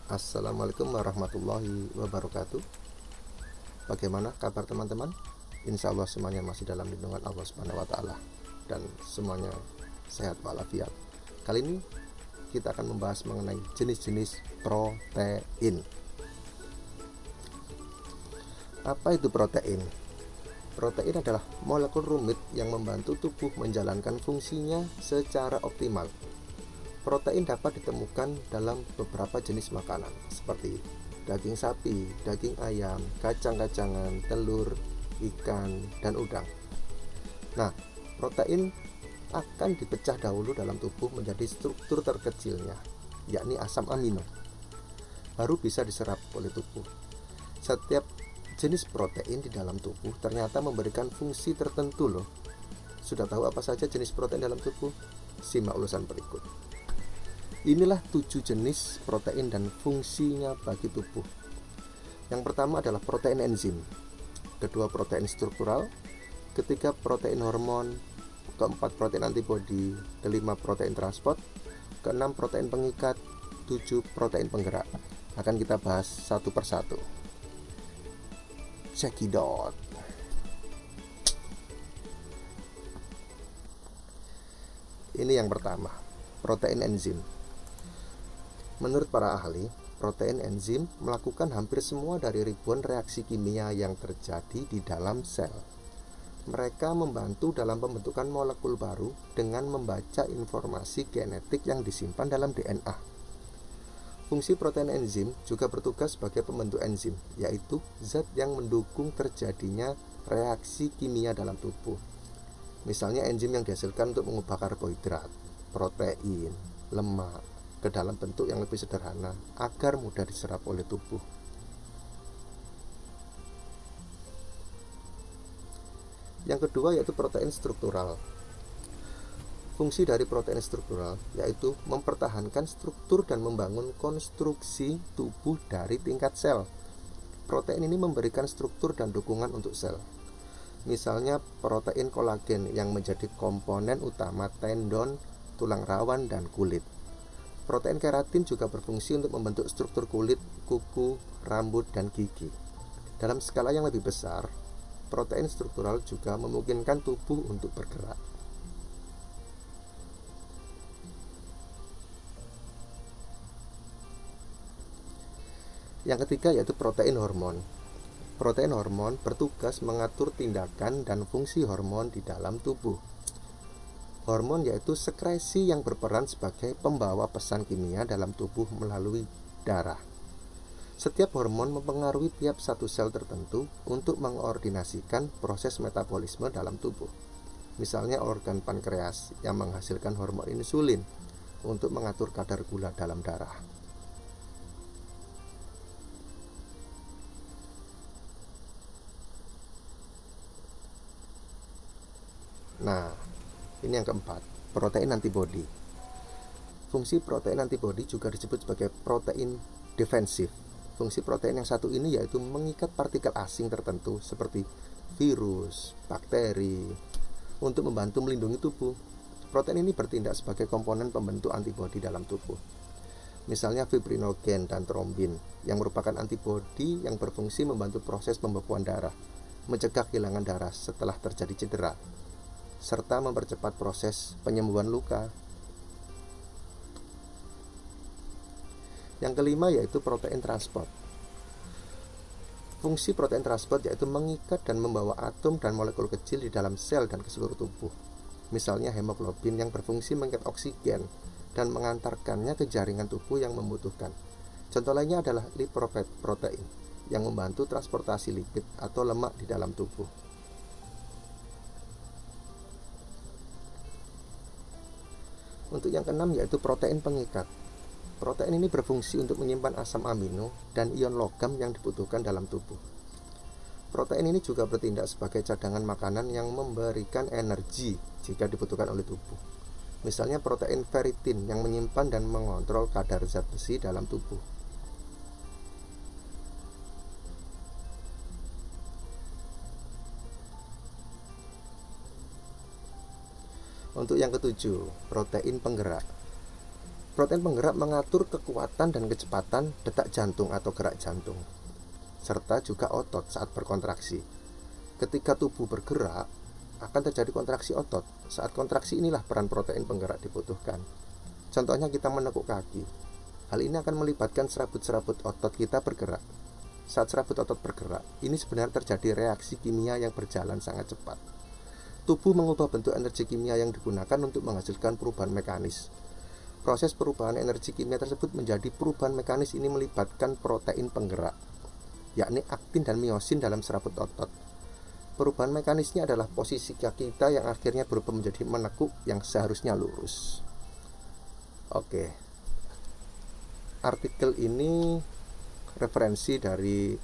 Assalamualaikum warahmatullahi wabarakatuh. Bagaimana kabar teman-teman? Insya Allah semuanya masih dalam lindungan Allah Subhanahu wa Ta'ala dan semuanya sehat walafiat. Kali ini kita akan membahas mengenai jenis-jenis protein. Apa itu protein? Protein adalah molekul rumit yang membantu tubuh menjalankan fungsinya secara optimal. Protein dapat ditemukan dalam beberapa jenis makanan seperti daging sapi, daging ayam, kacang-kacangan, telur, ikan, dan udang. Nah, protein akan dipecah dahulu dalam tubuh menjadi struktur terkecilnya, yakni asam amino. Baru bisa diserap oleh tubuh. Setiap jenis protein di dalam tubuh ternyata memberikan fungsi tertentu loh. Sudah tahu apa saja jenis protein dalam tubuh? Simak ulasan berikut. Inilah 7 jenis protein dan fungsinya bagi tubuh. Yang pertama adalah protein enzim, kedua protein struktural, ketiga protein hormon, keempat protein antibodi, kelima protein transport, keenam protein pengikat, 7 protein penggerak. Akan kita bahas satu persatu. Cekidot. Ini yang pertama, protein enzim. Menurut para ahli, protein enzim melakukan hampir semua dari ribuan reaksi kimia yang terjadi di dalam sel. Mereka membantu dalam pembentukan molekul baru dengan membaca informasi genetik yang disimpan dalam DNA. Fungsi protein enzim juga bertugas sebagai pembentuk enzim, yaitu zat yang mendukung terjadinya reaksi kimia dalam tubuh. Misalnya enzim yang dihasilkan untuk mengubah karbohidrat, protein, lemak ke dalam bentuk yang lebih sederhana agar mudah diserap oleh tubuh. Yang kedua yaitu protein struktural. Fungsi dari protein struktural yaitu mempertahankan struktur dan membangun konstruksi tubuh dari tingkat sel. Protein ini memberikan struktur dan dukungan untuk sel. Misalnya protein kolagen yang menjadi komponen utama tendon, tulang rawan, dan kulit. Protein keratin juga berfungsi untuk membentuk struktur kulit, kuku, rambut, dan gigi. Dalam skala yang lebih besar, protein struktural juga memungkinkan tubuh untuk bergerak. Yang ketiga yaitu protein hormon. Protein hormon bertugas mengatur tindakan dan fungsi hormon di dalam tubuh. Hormon yaitu sekresi yang berperan sebagai pembawa pesan kimia dalam tubuh melalui darah. Setiap hormon mempengaruhi tiap satu sel tertentu untuk mengkoordinasikan proses metabolisme dalam tubuh. Misalnya organ pankreas yang menghasilkan hormon insulin untuk mengatur kadar gula dalam darah. Nah, ini yang keempat, protein antibodi. Fungsi protein antibodi juga disebut sebagai protein defensif. Fungsi protein yang satu ini yaitu mengikat partikel asing tertentu seperti virus, bakteri, untuk membantu melindungi tubuh. Protein ini bertindak sebagai komponen pembentuk antibodi dalam tubuh. Misalnya fibrinogen dan trombin yang merupakan antibodi yang berfungsi membantu proses pembekuan darah, mencegah kehilangan darah setelah terjadi cedera, serta mempercepat proses penyembuhan luka. Yang kelima yaitu protein transport. Fungsi protein transport yaitu mengikat dan membawa atom dan molekul kecil di dalam sel dan ke seluruh tubuh. Misalnya hemoglobin yang berfungsi mengikat oksigen dan mengantarkannya ke jaringan tubuh yang membutuhkan. Contoh lainnya adalah lipoprotein yang membantu transportasi lipid atau lemak di dalam tubuh. Untuk yang keenam yaitu protein pengikat. Protein ini berfungsi untuk menyimpan asam amino dan ion logam yang dibutuhkan dalam tubuh. Protein ini juga bertindak sebagai cadangan makanan yang memberikan energi jika dibutuhkan oleh tubuh. Misalnya protein ferritin yang menyimpan dan mengontrol kadar zat besi dalam tubuh. Untuk yang ketujuh, protein penggerak. Protein penggerak mengatur kekuatan dan kecepatan detak jantung atau gerak jantung, serta juga otot saat berkontraksi. Ketika tubuh bergerak, akan terjadi kontraksi otot. Saat kontraksi inilah peran protein penggerak dibutuhkan. Contohnya kita menekuk kaki. Hal ini akan melibatkan serabut-serabut otot kita bergerak. Saat serabut otot bergerak, ini sebenarnya terjadi reaksi kimia yang berjalan sangat cepat. Tubuh mengubah bentuk energi kimia yang digunakan untuk menghasilkan perubahan mekanis. Proses perubahan energi kimia tersebut menjadi perubahan mekanis ini melibatkan protein penggerak, yakni aktin dan miosin dalam serabut otot. Perubahan mekanisnya adalah posisi kaki kita yang akhirnya berubah menjadi menekuk yang seharusnya lurus. Oke. Artikel ini referensi dari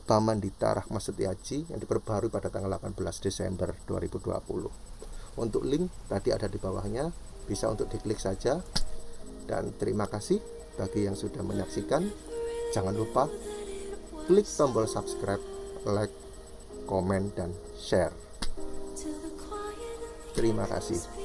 Bamandita Rahmat Setiaji yang diperbarui pada tanggal 18 Desember 2020. Untuk link tadi ada di bawahnya, bisa untuk diklik saja. Dan terima kasih bagi yang sudah menyaksikan. Jangan lupa klik tombol subscribe, like, komen, dan share. Terima kasih.